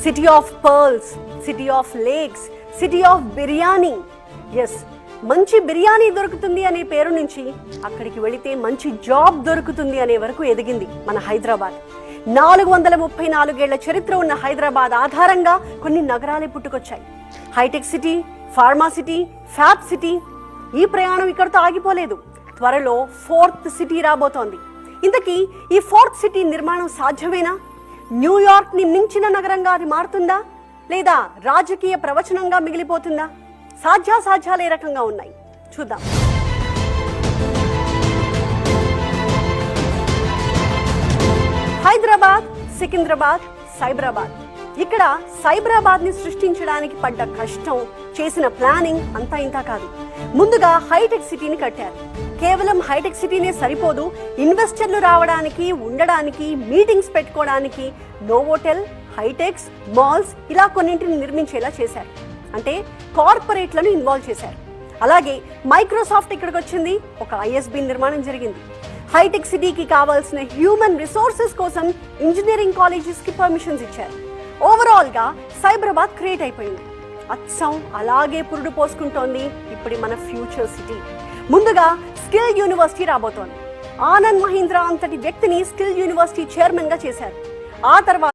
City of pearls, city of lakes, city of biryani. Yes, మంచి బిర్యానీ దొరుకుతుంది అనే పేరు నుంచి అక్కడికి వెళితే మంచి జాబ్ దొరుకుతుంది అనే వరకు ఎదిగింది మన హైదరాబాద్. 434 ఏళ్ల చరిత్ర ఉన్న హైదరాబాద్ ఆధారంగా కొన్ని నగరాలే పుట్టుకొచ్చాయి. హైటెక్ City, Pharma City, Fab City. ఈ ప్రయాణం ఇక్కడితో ఆగిపోలేదు. త్వరలో 4th సిటీ రాబోతోంది. ఇంతకీ ఈ 4th సిటీ నిర్మాణం సాధ్యమేనా? న్యూయార్క్ ని మించిన నగరంగా అది మారుతుందా, లేదా రాజకీయ ప్రవచనంగా మిగిలిపోతుందా? సాధ్యాసాధ్యాలు ఏ రకంగా ఉన్నాయి చూద్దాం. హైదరాబాద్, సికింద్రాబాద్, సైబరాబాద్. ఇక్కడ సైబరాబాద్ ని సృష్టించడానికి పడ్డ కష్టం, చేసిన ప్లానింగ్ అంతా ఇంతా కాదు. ముందుగా హైటెక్ సిటీని కట్టారు. కేవలం హైటెక్ సిటీనే సరిపోదు, ఇన్వెస్టర్లు రావడానికి, ఉండడానికి, మీటింగ్స్ పెట్టుకోవడానికి నోవోటెల్, హైటెక్స్, మాల్స్ ఇలా కొన్నింటిని నిర్మించేలా చేశారు. అంటే కార్పొరేట్లను ఇన్వాల్వ్ చేశారు. అలాగే మైక్రోసాఫ్ట్ ఇక్కడికి వచ్చింది. ఒక ISB నిర్మాణం జరిగింది. హైటెక్ సిటీకి కావాల్సిన హ్యూమన్ రిసోర్సెస్ కోసం ఇంజనీరింగ్ కాలేజెస్ కి పర్మిషన్స్ ఇచ్చారు. ఓవరాల్ గా సైబరాబాద్ క్రియేట్ అయిపోయింది. అచ్చం అలాగే పురుడు పోసుకుంటోంది ఇప్పుడు మన ఫ్యూచర్ సిటీ. ముందుగా స్కిల్ యూనివర్సిటీ రాబోతోంది. ఆనంద్ మహీంద్రా అంతటి వ్యక్తిని స్కిల్ యూనివర్సిటీ చైర్మన్ గా చేశారు. ఆ తర్వాత